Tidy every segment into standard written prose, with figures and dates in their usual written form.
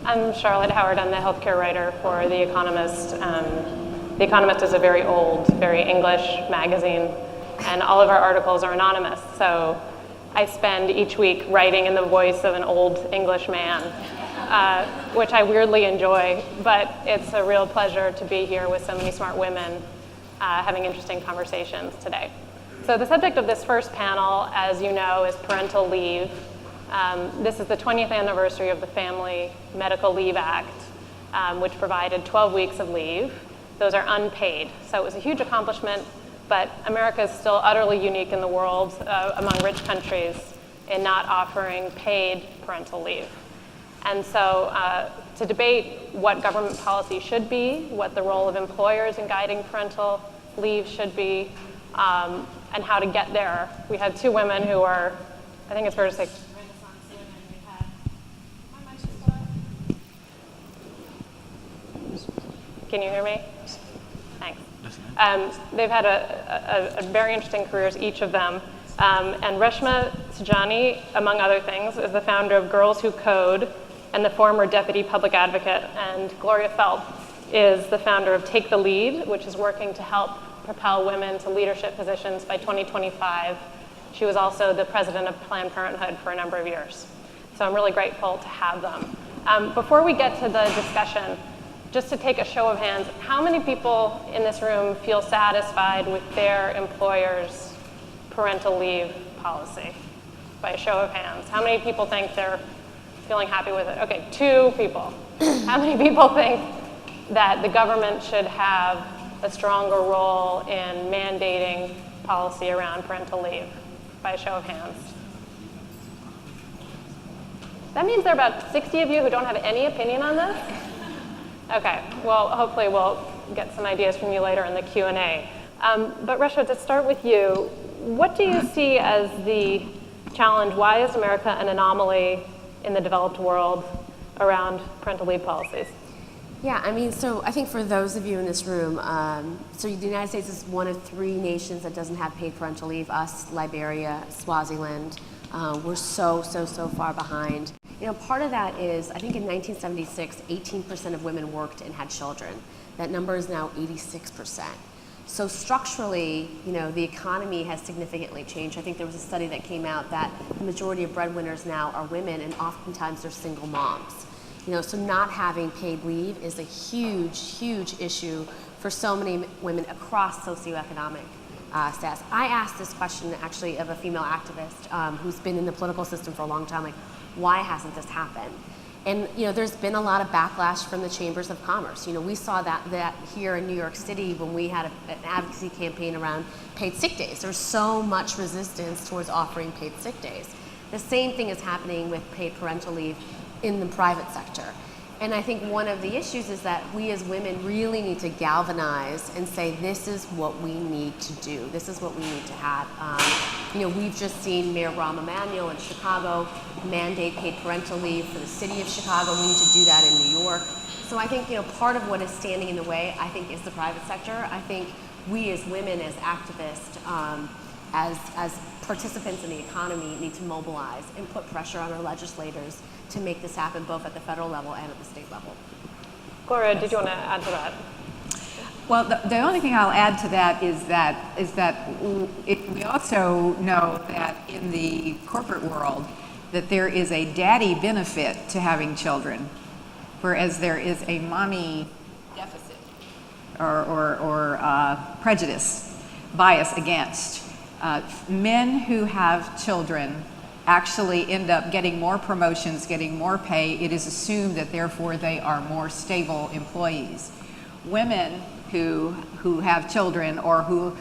I'm Charlotte Howard. I'm the healthcare writer for The Economist. The Economist is a very old, very English magazine, and all of our articles are anonymous. So I spend each week writing in the voice of an old English man, which I weirdly enjoy, but it's a real pleasure to be here with so many smart women having interesting conversations today. So the subject of this first panel, as you know, is parental leave. This is the 20th anniversary of the Family Medical Leave Act, which provided 12 weeks of leave. Those are unpaid. So it was a huge accomplishment, but America is still utterly unique in the world among rich countries in not offering paid parental leave. And so to debate what government policy should be, what the role of employers in guiding parental leave should be, and how to get there, we had two women who are, I think it's fair to say, Can you hear me? Thanks. They've had a very interesting careers, each of them. And Reshma Saujani, among other things, is the founder of Girls Who Code and the former deputy public advocate. And Gloria Feldt is the founder of Take the Lead, which is working to help propel women to leadership positions by 2025. She was also the president of Planned Parenthood for a number of years. So I'm really grateful to have them. Before we get to the discussion, just to take a show of hands, how many people in this room feel satisfied with their employer's parental leave policy? By a show of hands. How many people think they're feeling happy with it? Okay, 2 people. How many people think that the government should have a stronger role in mandating policy around parental leave? By a show of hands. That means there are about 60 of you who don't have any opinion on this? Okay, well, hopefully we'll get some ideas from you later in the Q&A. But Reshma, to start with you, what do you see as the challenge? Why is America an anomaly in the developed world around parental leave policies? Yeah, I mean, so I think for those of you in this room, so the United States is one of 3 nations that doesn't have paid parental leave, us, Liberia, Swaziland. We're so far behind. You know, part of that is, I think in 1976, 18% of women worked and had children. That number is now 86%. So structurally, you know, the economy has significantly changed. I think there was a study that came out that the majority of breadwinners now are women, and oftentimes they're single moms. You know, so not having paid leave is a huge issue for so many women across socioeconomic status. I asked this question actually of a female activist who's been in the political system for a long time, like, why hasn't this happened? And you know, there's been a lot of backlash from the chambers of commerce. You know, we saw that here in New York City when we had an advocacy campaign around paid sick days. There's so much resistance towards offering paid sick days. The same thing is happening with paid parental leave in the private sector. And I think one of the issues is that we as women really need to galvanize and say, this is what we need to do. This is what we need to have. You know, we've just seen Mayor Rahm Emanuel in Chicago mandate paid parental leave for the city of Chicago. We need to do that in New York. So I think, you know, part of what is standing in the way, I think, is the private sector. I think we as women, as activists, as participants in the economy, need to mobilize and put pressure on our legislators to make this happen both at the federal level and at the state level. Gloria, did you want to add to that? Well, the only thing I'll add to that is that we also know that in the corporate world that there is a daddy benefit to having children, whereas there is a mommy deficit or prejudice, bias against. Men who have children actually end up getting more promotions, getting more pay. It is assumed that therefore they are more stable employees. Women who have children or who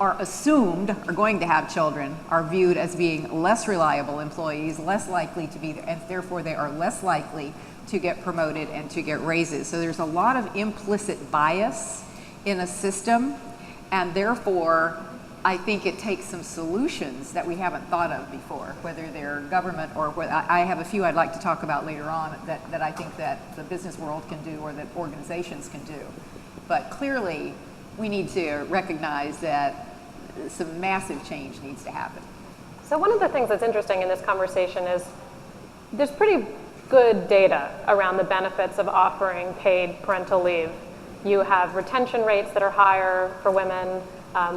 are assumed are going to have children are viewed as being less reliable employees, less likely to be there, and therefore they are less likely to get promoted and to get raises. So there's a lot of implicit bias in a system, and therefore I think it takes some solutions that we haven't thought of before, whether they're government or whether, I have a few I'd like to talk about later on that I think that the business world can do or that organizations can do. But clearly, we need to recognize that some massive change needs to happen. So one of the things that's interesting in this conversation is there's pretty good data around the benefits of offering paid parental leave. You have retention rates that are higher for women,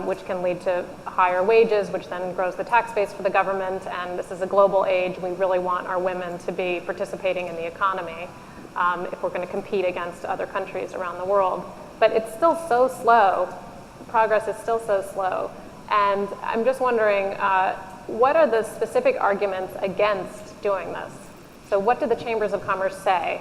which can lead to higher wages, which then grows the tax base for the government. And this is a global age. We really want our women to be participating in the economy if we're going to compete against other countries around the world. But it's still so slow. Progress is still so slow. And I'm just wondering, what are the specific arguments against doing this? So what do the chambers of commerce say?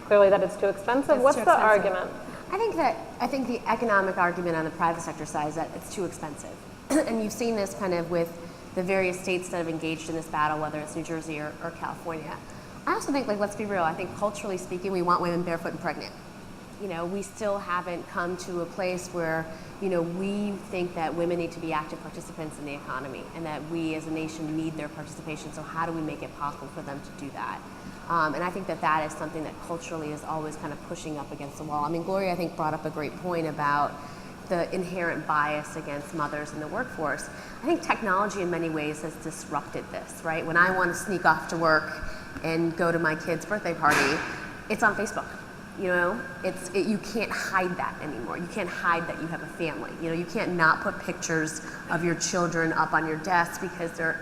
Clearly that it's too expensive. It's What's too the expensive. argument? I think the economic argument on the private sector side is that it's too expensive. And you've seen this kind of with the various states that have engaged in this battle, whether it's New Jersey or California. I also think, like, let's be real, I think culturally speaking, we want women barefoot and pregnant. You know, we still haven't come to a place where, you know, we think that women need to be active participants in the economy and that we as a nation need their participation. So how do we make it possible for them to do that? And I think that that is something that culturally is always kind of pushing up against the wall. I mean, Gloria, I think, brought up a great point about the inherent bias against mothers in the workforce. I think technology in many ways has disrupted this, right? When I want to sneak off to work and go to my kid's birthday party, it's on Facebook. You know, you can't hide that anymore. You can't hide that you have a family. You know, you can't not put pictures of your children up on your desk because they're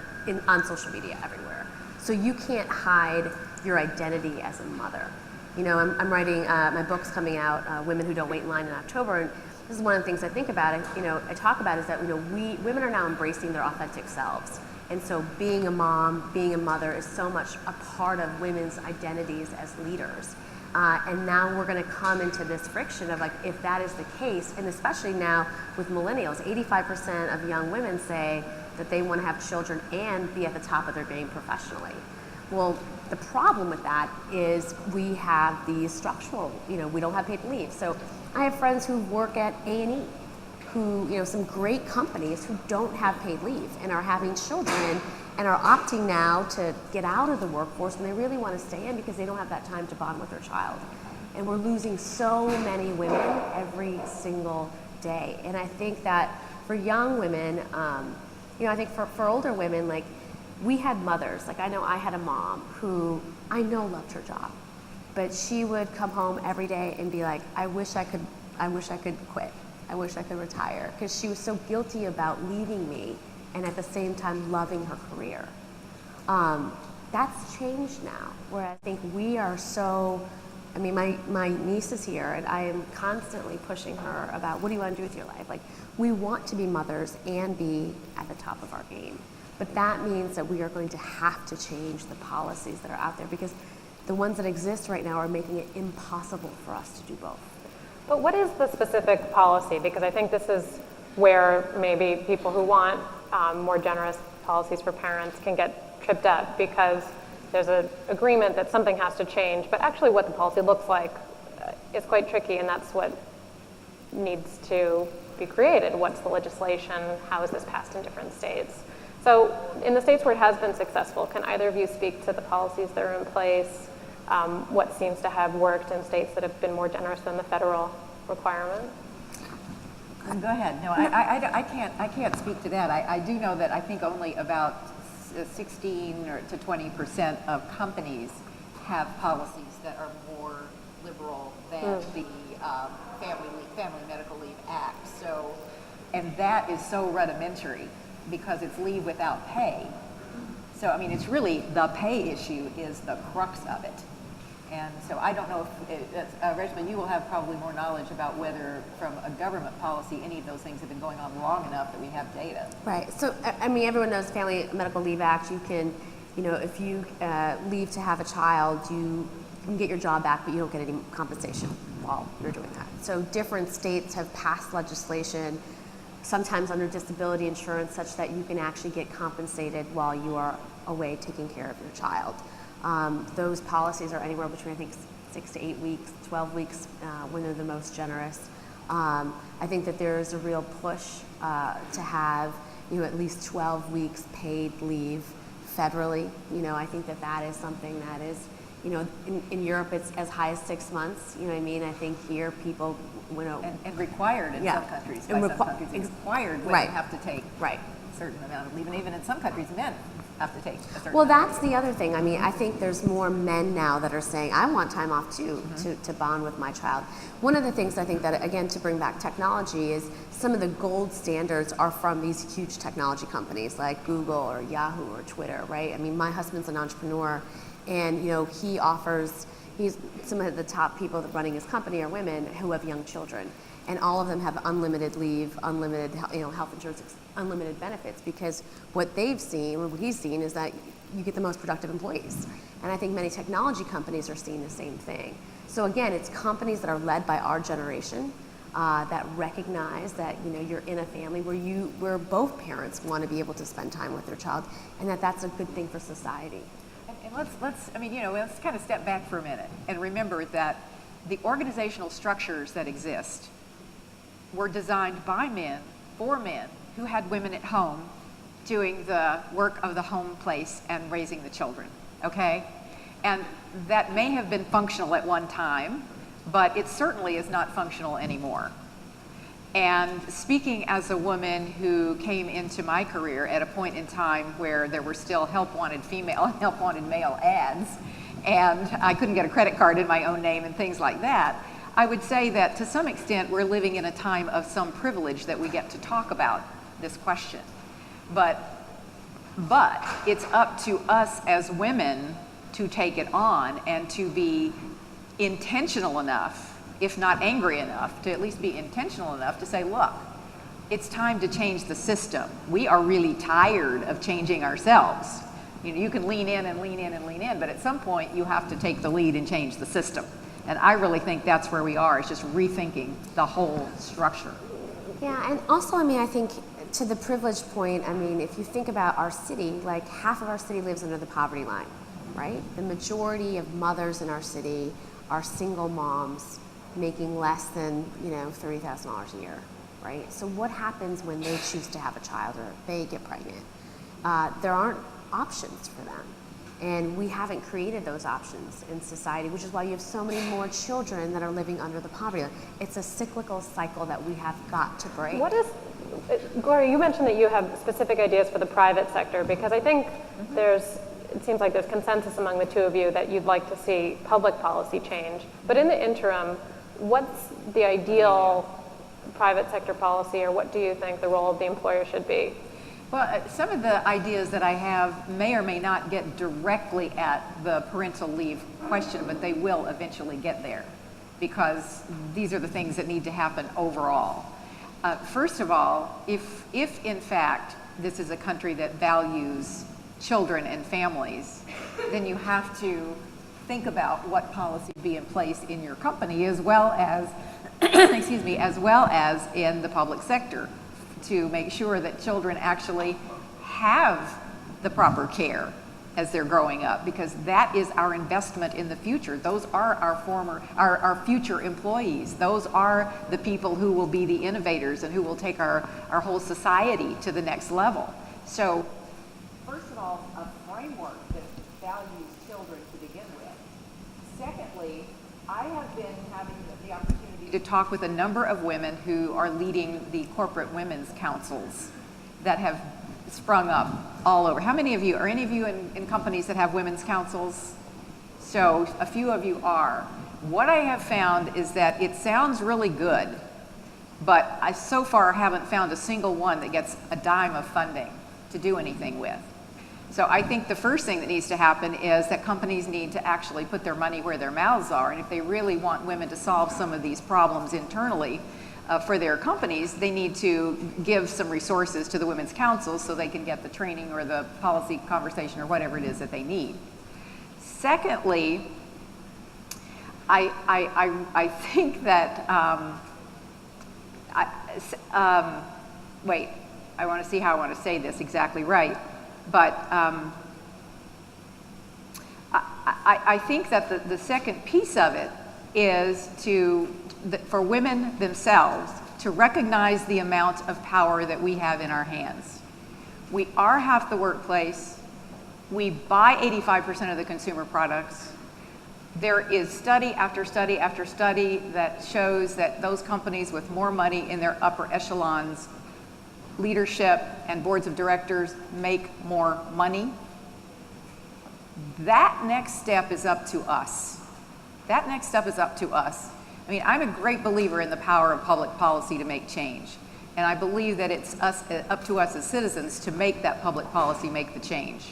on social media everywhere. So you can't hide your identity as a mother. You know, I'm writing, my book's coming out, Women Who Don't Wait in Line, in October, and this is one of the things I think about, you know, I talk about is that, you know, women are now embracing their authentic selves. And so being a mom, being a mother is so much a part of women's identities as leaders. And now we're going to come into this friction of, like, if that is the case, and especially now with millennials, 85% of young women say that they want to have children and be at the top of their game professionally. Well, the problem with that is we have these structural, you know, we don't have paid leave. So I have friends who work at A&E, who, you know, some great companies who don't have paid leave and are having children and are opting now to get out of the workforce when they really want to stay in because they don't have that time to bond with their child. And we're losing so many women every single day. And I think that for young women, you know, I think for older women, like, we had mothers, like, I know I had a mom who I know loved her job, but she would come home every day and be like, I wish I could quit. I wish I could retire, because she was so guilty about leaving me and at the same time loving her career. That's changed now, where I think we are so, I mean, my niece is here and I am constantly pushing her about, what do you want to do with your life? Like, we want to be mothers and be at the top of our game. But that means that we are going to have to change the policies that are out there, because the ones that exist right now are making it impossible for us to do both. But what is the specific policy? Because I think this is where maybe people who want more generous policies for parents can get tripped up, because there's an agreement that something has to change, but actually what the policy looks like is quite tricky, and that's what needs to be created. What's the legislation? How is this passed in different states? So in the states where it has been successful, can either of you speak to the policies that are in place, what seems to have worked in states that have been more generous than the federal requirement? Go ahead. No, I can't speak to that. I do know that I think only about 16 to 20% of companies have policies that are more liberal than the Family Medical Leave Act. So, and that is so rudimentary, because it's leave without pay. So, I mean, it's really the pay issue is the crux of it. And so I don't know if, Reshma, you will have probably more knowledge about whether from a government policy any of those things have been going on long enough that we have data. Right, so, I mean, everyone knows Family Medical Leave Act. You can, you know, if you leave to have a child, you can get your job back, but you don't get any compensation while you're doing that. So different states have passed legislation, sometimes under disability insurance, such that you can actually get compensated while you are away taking care of your child. Those policies are anywhere between, I think, 6 to 8 weeks, 12 weeks when they're the most generous. I think that there is a real push to have, you know, at least 12 weeks paid leave federally. You know, I think that that is something that is, you know, in Europe it's as high as 6 months. You know what I mean? I think here people, you know, and required in some countries. By some countries, it's required women have to take a certain amount of leave, and even in some countries, men have to take a certain Well, amount. that's the other thing. I mean, I think there's more men now that are saying, I want time off too, to bond with my child. One of the things I think that, again, to bring back technology is some of the gold standards are from these huge technology companies like Google or Yahoo or Twitter, right? I mean, my husband's an entrepreneur, and he's some of the top people that running his company are women who have young children. And all of them have unlimited leave, unlimited health insurance, unlimited benefits, because what they've seen, what he's seen, is that you get the most productive employees. And I think many technology companies are seeing the same thing. So again, it's companies that are led by our generation that recognize that you're in a family where both parents want to be able to spend time with their child, and that's a good thing for society. And let's kind of step back for a minute and remember that the organizational structures that exist were designed by men, for men, who had women at home doing the work of the home place and raising the children, okay? And that may have been functional at one time, but it certainly is not functional anymore. And speaking as a woman who came into my career at a point in time where there were still help-wanted female and help-wanted male ads, and I couldn't get a credit card in my own name and things like that, I would say that to some extent we're living in a time of some privilege that we get to talk about this question. But it's up to us as women to take it on and to be intentional enough, if not angry enough, to at least be intentional enough to say, look, it's time to change the system. We are really tired of changing ourselves. You can lean in and lean in and lean in, but at some point you have to take the lead and change the system. And I really think that's where we are. It's just rethinking the whole structure. Yeah, and also, I think to the privilege point, if you think about our city, like half of our city lives under the poverty line, right? The majority of mothers in our city are single moms making less than, $30,000 a year, right? So what happens when they choose to have a child or they get pregnant? There aren't options for them. And we haven't created those options in society, which is why you have so many more children that are living under the poverty line. It's a cyclical cycle that we have got to break. Gloria, you mentioned that you have specific ideas for the private sector, because I think it seems like there's consensus among the two of you that you'd like to see public policy change. But in the interim, what's the ideal private sector policy, or what do you think the role of the employer should be? Well, some of the ideas that I have may or may not get directly at the parental leave question, but they will eventually get there, because these are the things that need to happen overall. First of all, if in fact this is a country that values children and families, then you have to think about what policy be in place in your company as well as, as well as in the public sector, to make sure that children actually have the proper care as they're growing up, because that is our investment in the future. Those are our future employees. Those are the people who will be the innovators and who will take our whole society to the next level. So, first of all, a framework that values children to begin with. Secondly, I have been having the opportunity to talk with a number of women who are leading the corporate women's councils that have sprung up all over. How many of you, are any of you in companies that have women's councils? So a few of you are. What I have found is that it sounds really good, but I so far haven't found a single one that gets a dime of funding to do anything with. So I think the first thing that needs to happen is that companies need to actually put their money where their mouths are, and if they really want women to solve some of these problems internally for their companies, they need to give some resources to the women's councils so they can get the training or the policy conversation or whatever it is that they need. Secondly, I think that, wait, I want to see how I want to say this exactly right. But I think that the second piece of it is for women themselves to recognize the amount of power that we have in our hands. We are half the workplace. We buy 85% of the consumer products. There is study after study after study that shows that those companies with more money in their upper echelons, leadership and boards of directors, make more money. That next step is up to us. That next step is up to us. I mean, I'm a great believer in the power of public policy to make change. And I believe that it's up to us as citizens to make that public policy make the change.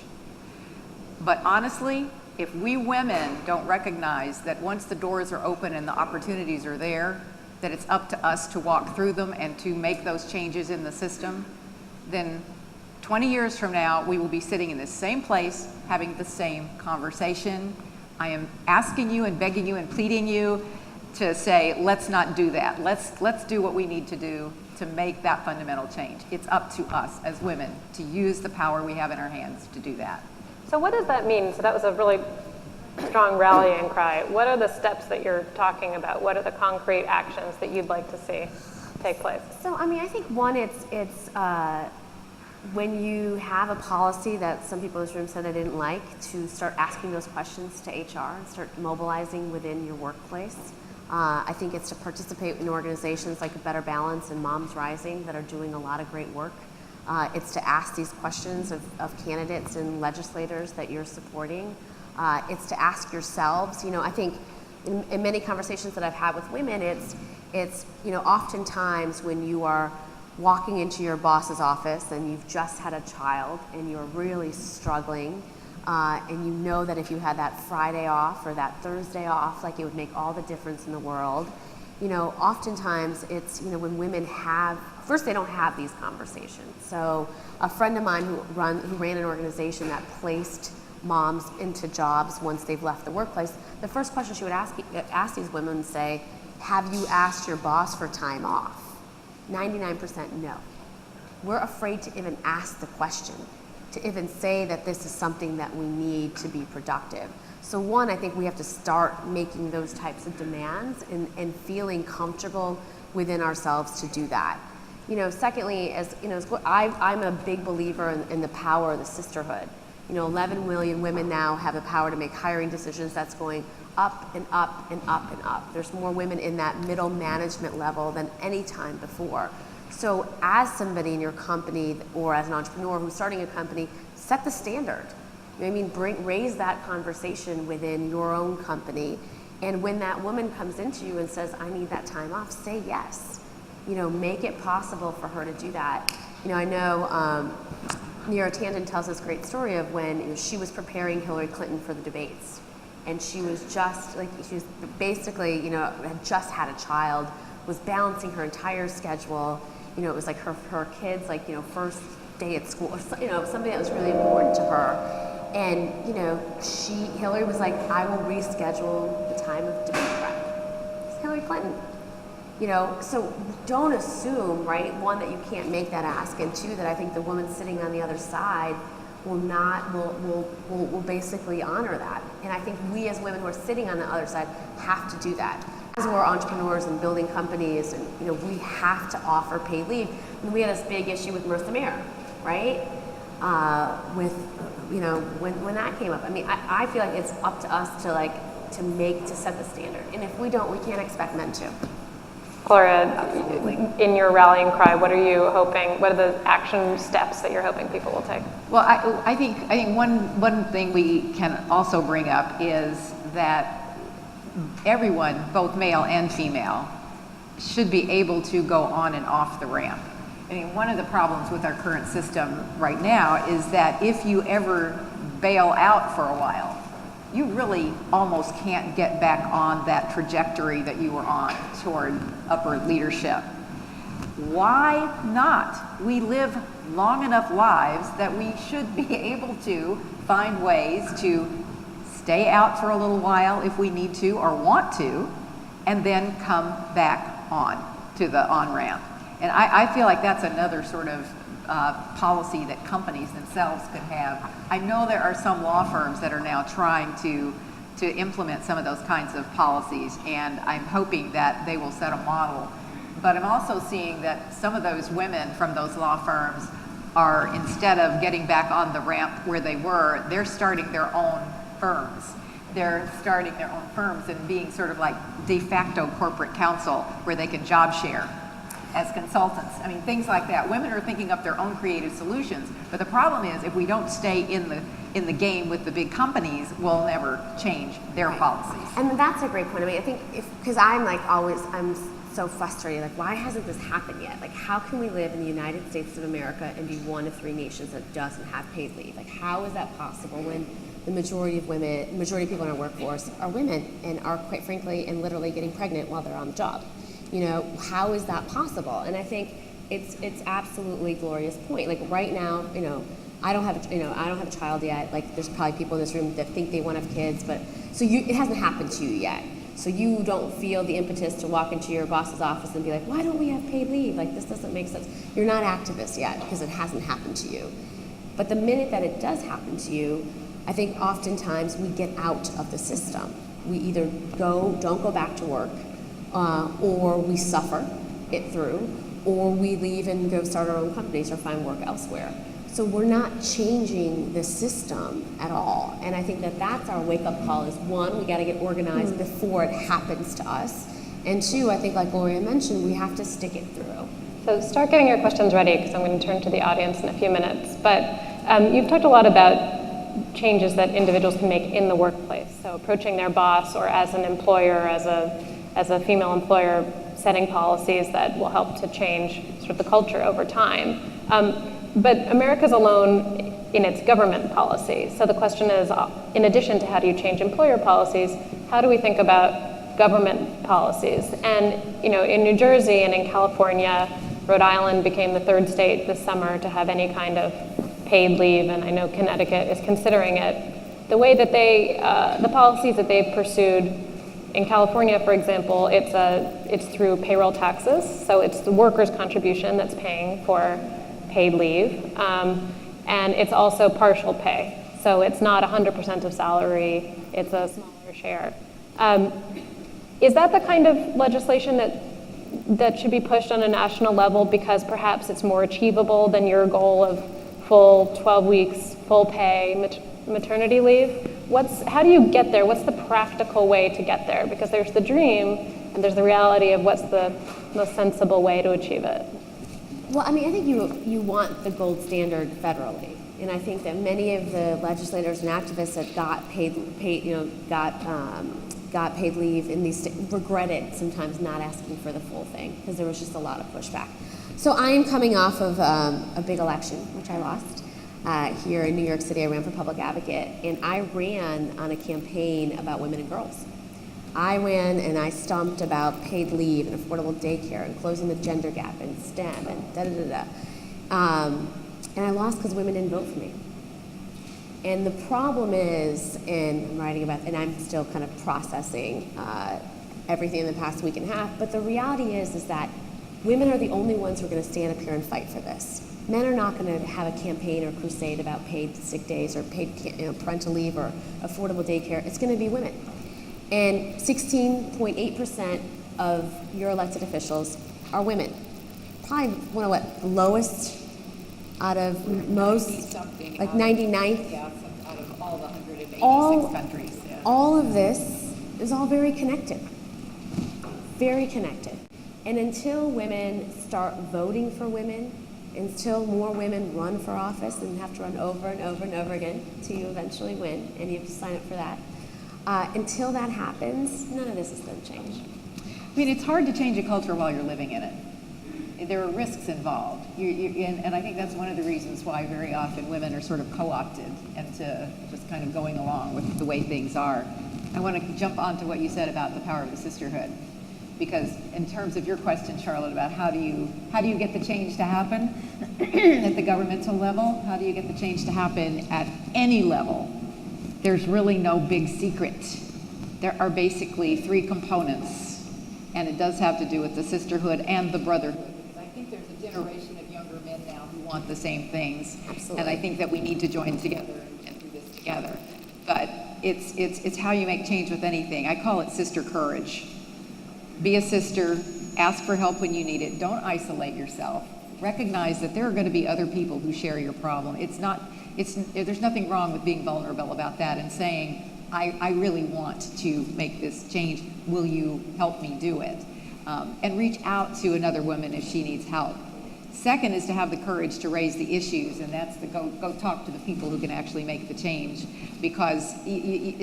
But honestly, if we women don't recognize that once the doors are open and the opportunities are there, that it's up to us to walk through them and to make those changes in the system, then 20 years from now, we will be sitting in the same place, having the same conversation. I am asking you and begging you and pleading you to say, let's not do that. Let's do what we need to do to make that fundamental change. It's up to us as women to use the power we have in our hands to do that. So what does that mean? So that was a really strong rallying cry. What are the steps that you're talking about? What are the concrete actions that you'd like to see take place? So, I mean, I think one, it's when you have a policy that some people in this room said they didn't like, to start asking those questions to HR and start mobilizing within your workplace. I think it's to participate in organizations like A Better Balance and Moms Rising that are doing a lot of great work. It's to ask these questions of candidates and legislators that you're supporting. It's to ask yourselves, you know, I think in many conversations that I've had with women, it's you know, oftentimes when you are walking into your boss's office and you've just had a child and you're really struggling, and you know that if you had that Friday off or that Thursday off, like it would make all the difference in the world. You know, oftentimes it's, you know, when women have, first they don't have these conversations. So a friend of mine who ran an organization that placed moms into jobs once they've left the workplace, the first question she would ask these women would say, have you asked your boss for time off? 99% no. We're afraid to even ask the question, to even say that this is something that we need to be productive. So one, I think we have to start making those types of demands and feeling comfortable within ourselves to do that. You know, secondly, as you know, I'm a big believer in the power of the sisterhood. You know, 11 million women now have the power to make hiring decisions. That's going up and up and up and up. There's more women in that middle management level than any time before. So as somebody in your company or as an entrepreneur who's starting a company, set the standard. You know what I mean? Raise that conversation within your own company. And when that woman comes into you and says, I need that time off, say yes. You know, make it possible for her to do that. You know, I know Neera Tanden tells this great story of when, you know, she was preparing Hillary Clinton for the debates. And she was just, like, she was basically, you know, had just had a child, was balancing her entire schedule. You know, it was like her kids, like, you know, first day at school, or, you know, something that was really important to her. And, you know, Hillary was like, I will reschedule the time of debate prep. It's Hillary Clinton. You know, so don't assume, right, one, that you can't make that ask, and two, that I think the woman sitting on the other side will basically honor that. And I think we as women who are sitting on the other side have to do that. As we're entrepreneurs and building companies, and you know, we have to offer paid leave. And we had this big issue with Marissa Mayer, right? With, you know, when that came up. I mean, I feel like it's up to us to set the standard. And if we don't, we can't expect men to. Gloria, Absolutely. In your rallying cry, what are you hoping, what are the action steps that you're hoping people will take? Well, I think one thing we can also bring up is that everyone, both male and female, should be able to go on and off the ramp. I mean, one of the problems with our current system right now is that if you ever bail out for a while, you really almost can't get back on that trajectory that you were on toward upper leadership. Why not? We live long enough lives that we should be able to find ways to stay out for a little while if we need to or want to, and then come back on to the on-ramp. And I feel like that's another sort of policy that companies themselves could have. I know there are some law firms that are now trying to implement some of those kinds of policies, and I'm hoping that they will set a model. But I'm also seeing that some of those women from those law firms are, instead of getting back on the ramp where they were, they're starting their own firms. They're starting their own firms and being sort of like de facto corporate counsel where they can job share as consultants. I mean, things like that. Women are thinking up their own creative solutions, but the problem is if we don't stay in in the game with the big companies will never change their policies. And that's a great point. I mean, I think because I'm so frustrated, like, why hasn't this happened yet? Like, how can we live in the United States of America and be one of 3 nations that doesn't have paid leave? Like, how is that possible when the majority of people in our workforce are women and are, quite frankly, and literally getting pregnant while they're on the job? You know, how is that possible? And I think it's absolutely Gloria's point. Like, right now, you know, I don't have a child yet. Like, there's probably people in this room that think they want to have kids, but it hasn't happened to you yet. So you don't feel the impetus to walk into your boss's office and be like, why don't we have paid leave? Like, this doesn't make sense. You're not activists yet because it hasn't happened to you. But the minute that it does happen to you, I think oftentimes we get out of the system. We either don't go back to work, or we suffer it through, or we leave and go start our own companies or find work elsewhere. So we're not changing the system at all. And I think that that's our wake-up call is, 1, we got to get organized before it happens to us. And 2, I think like Gloria mentioned, we have to stick it through. So start getting your questions ready, because I'm going to turn to the audience in a few minutes. But you've talked a lot about changes that individuals can make in the workplace. So approaching their boss, or as an employer, as a female employer, setting policies that will help to change sort of the culture over time. But America's alone in its government policy. So the question is, in addition to how do you change employer policies, how do we think about government policies? And you know, in New Jersey and in California, Rhode Island became the 3rd state this summer to have any kind of paid leave, and I know Connecticut is considering it. The way that the policies that they've pursued in California, for example, it's through payroll taxes. So it's the workers' contribution that's paying for paid leave, and it's also partial pay. So it's not 100% of salary, it's a smaller share. Is that the kind of legislation that should be pushed on a national level because perhaps it's more achievable than your goal of full 12 weeks, full pay maternity leave? How do you get there? What's the practical way to get there? Because there's the dream and there's the reality of what's the most sensible way to achieve it. Well, I mean, I think you want the gold standard federally, and I think that many of the legislators and activists that got paid leave in these states regretted sometimes not asking for the full thing because there was just a lot of pushback. So I am coming off of a big election, which I lost here in New York City. I ran for public advocate, and I ran on a campaign about women and girls. I ran and I stumped about paid leave and affordable daycare and closing the gender gap in STEM and da-da-da-da. And I lost because women didn't vote for me. And the problem is, and I'm writing about, and I'm still kind of processing everything in the past week and a half, but the reality is that women are the only ones who are going to stand up here and fight for this. Men are not going to have a campaign or crusade about paid sick days or paid parental leave or affordable daycare. It's going to be women. And 16.8% of your elected officials are women. Probably one of the lowest out of most, like 99th. Yeah, out of all the 186 countries. Yeah. All of this is all very connected. Very connected. And until women start voting for women, until more women run for office and have to run over and over and over again till you eventually win, and you have to sign up for that, until that happens, none of this is going to change. I mean, it's hard to change a culture while you're living in it. There are risks involved. And I think that's one of the reasons why very often women are sort of co-opted into just kind of going along with the way things are. I want to jump on to what you said about the power of the sisterhood. Because in terms of your question, Charlotte, about how do you get the change to happen at the governmental level? How do you get the change to happen at any level? There's really no big secret. There are basically 3 components, and it does have to do with the sisterhood and the brotherhood. Because I think there's a generation of younger men now who want the same things. Absolutely. And I think that we need to join together and do this together. But it's how you make change with anything. I call it sister courage. Be a sister, ask for help when you need it. Don't isolate yourself. Recognize that there are going to be other people who share your problem. There's nothing wrong with being vulnerable about that and saying, I really want to make this change. Will you help me do it? And reach out to another woman if she needs help. Second is to have the courage to raise the issues, and that's the go talk to the people who can actually make the change, because the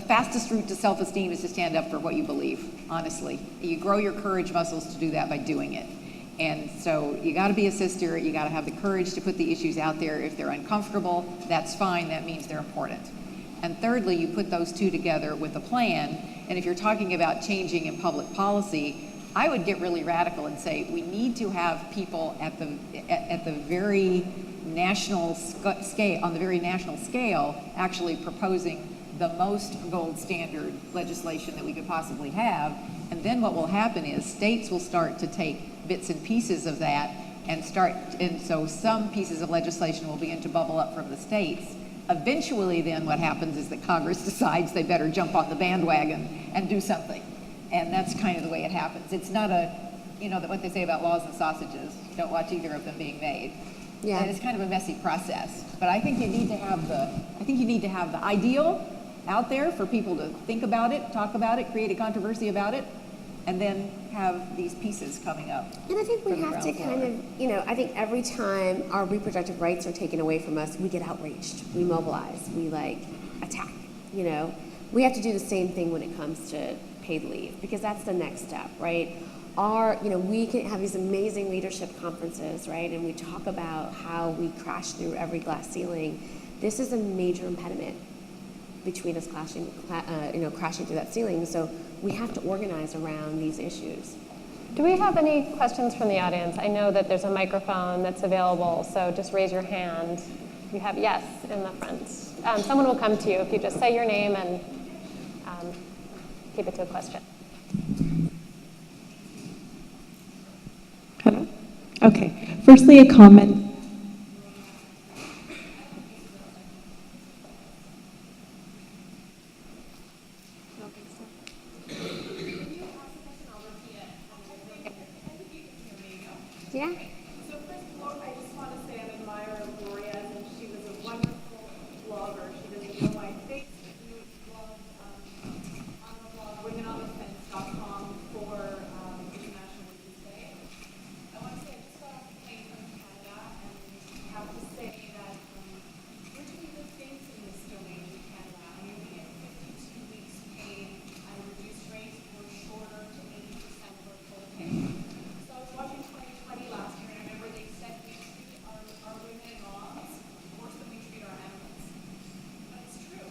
fastest route to self-esteem is to stand up for what you believe, honestly. You grow your courage muscles to do that by doing it. And so you got to be a sister, you got to have the courage to put the issues out there. If they're uncomfortable, that's fine, that means they're important. And thirdly, you put those two together with a plan, and if you're talking about changing in public policy, I would get really radical and say we need to have people at the very national scale, on the very national scale, actually proposing the most gold standard legislation that we could possibly have. And then what will happen is states will start to take bits and pieces of that and so some pieces of legislation will begin to bubble up from the states. Eventually then what happens is that Congress decides they better jump on the bandwagon and do something. And that's kind of the way it happens. It's not what they say about laws and sausages, don't watch either of them being made. Yeah. And it's kind of a messy process. But I think you need to have the ideal out there for people to think about it, talk about it, create a controversy about it, and then have these pieces coming up. And I think we have to kind of, I think every time our reproductive rights are taken away from us, we get outraged, we mobilize, we attack, We have to do the same thing when it comes to paid leave, because that's the next step, right? We can have these amazing leadership conferences, right? And we talk about how we crash through every glass ceiling. This is a major impediment between us crashing through that ceiling. So we have to organize around these issues. Do we have any questions from the audience? I know that there's a microphone that's available, so just raise your hand. You have, yes, in the front. Someone will come to you if you just say your name and keep it to a question. Hello? Okay. Firstly, a comment. Yeah. So first of all, I just want to say I'm an admirer of Gloria, and she was a wonderful blogger. She doesn't know my face, but she blogged on the blog womenonthefence.com for International Women's Day. I want to say I just got off the plane from Canada, and I have to say that we're doing good things in this domain in Canada. I mean, we get 52 weeks paid at a reduced rate or shorter to 80% of our full pay. So I was watching 2020 last year, and I remember they said we treat our women and moms worse than we treat our animals. But it's true,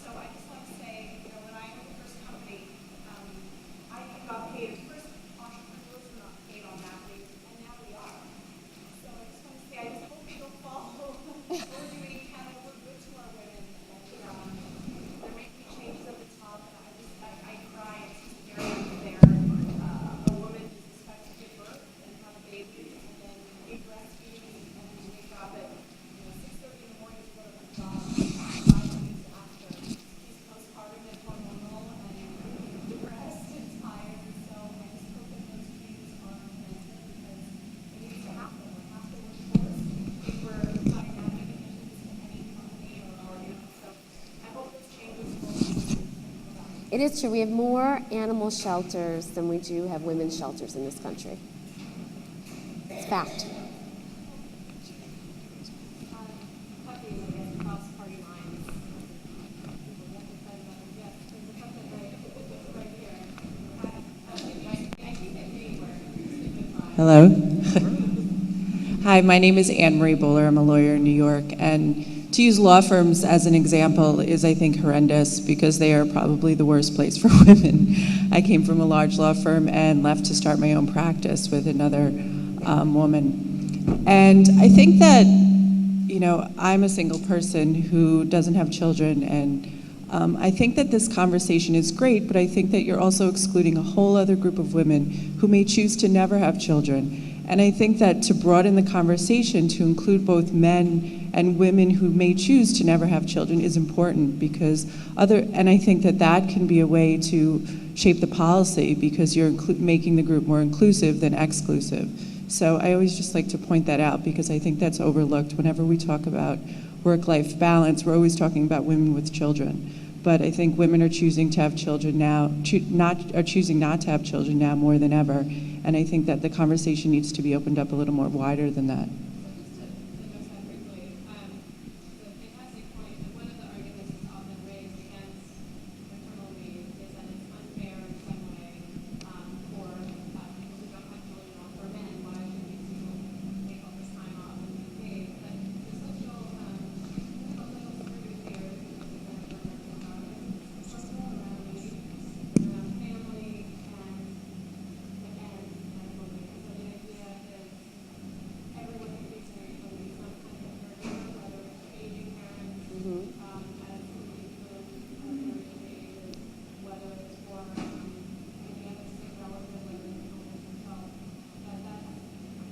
So I just want to say, when I owned the first company, I got paid. At first, entrepreneurs were not paid on that rate, and now we are. So I just want to say, I just hope you'll follow what we're doing in Canada. We're good to our women, and they're making changes at the top, and I cry. It's just very unfair. A woman is expected to give birth and have a baby, and then be breastfeeding, and wake up at 6:30 in the morning to go to the job. 5 weeks after, she's postpartum and hormonal and depressed and tired. So I just hope that those changes are implemented, because it needs to happen. We have to work force if we're trying to make additions to any company or So I hope those changes will. It is true. We have more animal shelters than we do have women's shelters in this country. It's fact. Cross-party lines. Yes, there's a couple right here. Hello. Hi, my name is Anne Marie Bowler. I'm a lawyer in New York, and to use law firms as an example is, I think, horrendous, because they are probably the worst place for women. I came from a large law firm and left to start my own practice with another woman. And I think that, I'm a single person who doesn't have children, and I think that this conversation is great, but I think that you're also excluding a whole other group of women who may choose to never have children. And I think that to broaden the conversation to include both men and women who may choose to never have children is important, because and I think that that can be a way to shape the policy, because you're making the group more inclusive than exclusive. So I always just like to point that out, because I think that's overlooked. Whenever we talk about work-life balance, we're always talking about women with children. But I think women are choosing to have children now, are choosing not to have children now more than ever. And I think that the conversation needs to be opened up a little more wider than that. Just to address that briefly, it's a fantastic point, and one of the arguments that's often raised against maternal leave is that it's unfair in some way for people who don't have children or for men. Why should these people take all this time off and be paid? But the social, political security here is structural around family and medical leave. So the idea is everyone increasingly will be some kind of caregiver, whether it's aging parents, as people are very ages, whether it's for any other sick relative, whether it's illness himself. But that's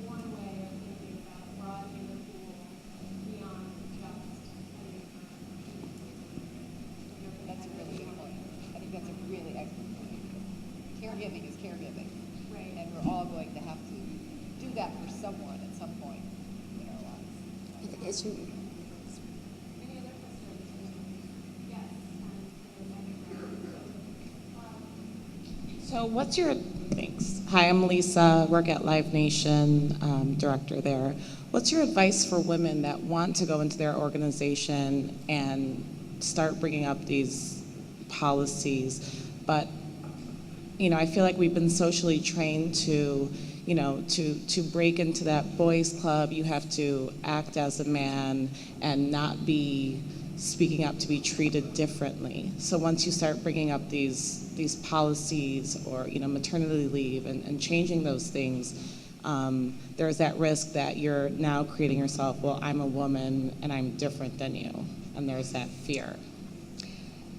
one way of thinking about broadening the pool beyond just any That's a really good point. I think that's a really excellent point. Caregiving is caregiving. Right. And we're all going to have to do that for someone at some point in our lives. It's, Any other questions? Yes. So what's your, thanks. Hi, I'm Lisa, work at Live Nation, director there. What's your advice for women that want to go into their organization and start bringing up these policies, but I feel like we've been socially trained to, to break into that boys' club, you have to act as a man and not be speaking up to be treated differently. So once you start bringing up these policies or, maternity leave and changing those things, there's that risk that you're now creating yourself, well, I'm a woman and I'm different than you. And there's that fear.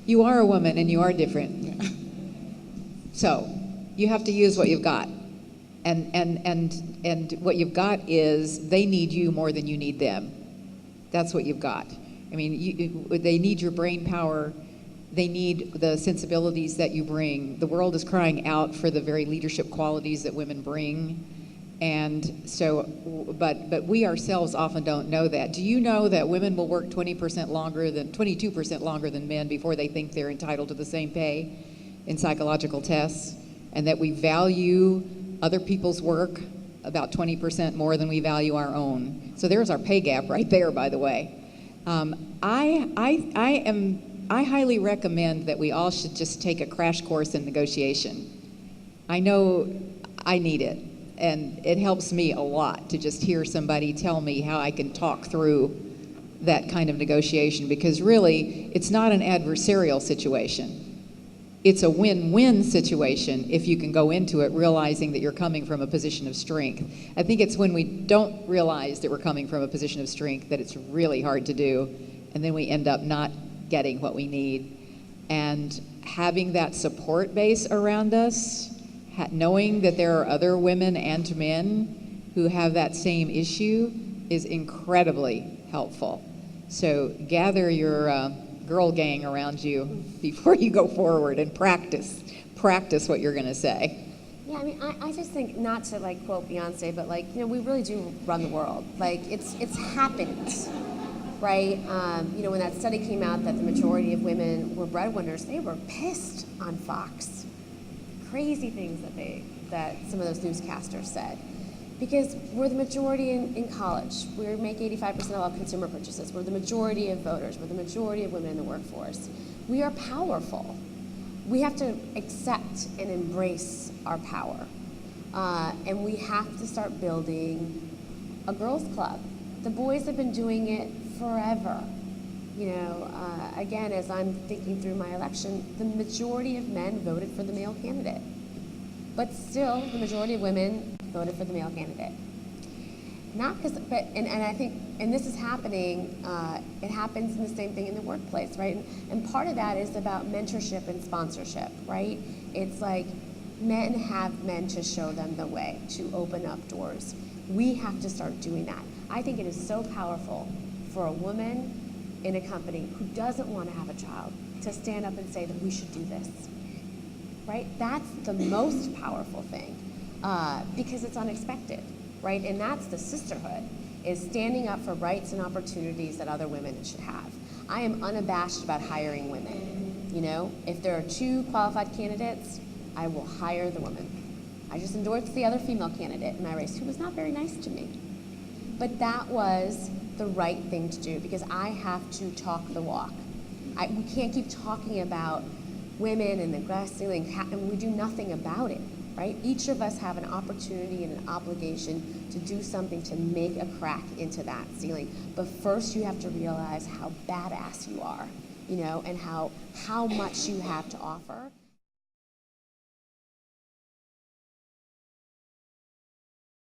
You are a woman and you are different. Yeah. So you have to use what you've got. And what you've got is they need you more than you need them. That's what you've got. I mean, they need your brain power. They need the sensibilities that you bring. The world is crying out for the very leadership qualities that women bring. And so, but we ourselves often don't know that. Do you know that women will work 22% longer than men before they think they're entitled to the same pay in psychological tests? And that we value other people's work about 20% more than we value our own. So there's our pay gap right there, by the way. I highly recommend that we all should just take a crash course in negotiation. I know I need it. And it helps me a lot to just hear somebody tell me how I can talk through that kind of negotiation, because really, it's not an adversarial situation. It's a win-win situation if you can go into it realizing that you're coming from a position of strength. I think it's when we don't realize that we're coming from a position of strength that it's really hard to do, and then we end up not getting what we need. And having that support base around us, knowing that there are other women and men who have that same issue is incredibly helpful. So gather your girl gang around you before you go forward and practice what you're going to say. yeah, I mean, I just think, not to quote Beyonce, but we really do run the world. It's happened, right? When that study came out that the majority of women were breadwinners, they were pissed on Fox. Crazy things that some of those newscasters said, because we're the majority in college. We make 85% of all consumer purchases. We're the majority of voters. We're the majority of women in the workforce. We are powerful. We have to accept and embrace our power, and we have to start building a girls' club. The boys have been doing it forever. Again, as I'm thinking through my election, the majority of men voted for the male candidate. But still, the majority of women voted for the male candidate. Not because, and I think, and this is happening, it happens in the same thing in the workplace, right? And part of that is about mentorship and sponsorship, right? It's like men have men to show them the way, to open up doors. We have to start doing that. I think it is so powerful for a woman in a company who doesn't want to have a child to stand up and say that we should do this, right? That's the most powerful thing, because it's unexpected, right? And that's the sisterhood, is standing up for rights and opportunities that other women should have. I am unabashed about hiring women. If there are 2 qualified candidates, I will hire the woman. I just endorsed the other female candidate in my race who was not very nice to me. But that was the right thing to do because I have to talk the walk. We can't keep talking about women and the glass ceiling and we do nothing about it, right? Each of us have an opportunity and an obligation to do something to make a crack into that ceiling. But first you have to realize how badass you are, you know, and how much you have to offer.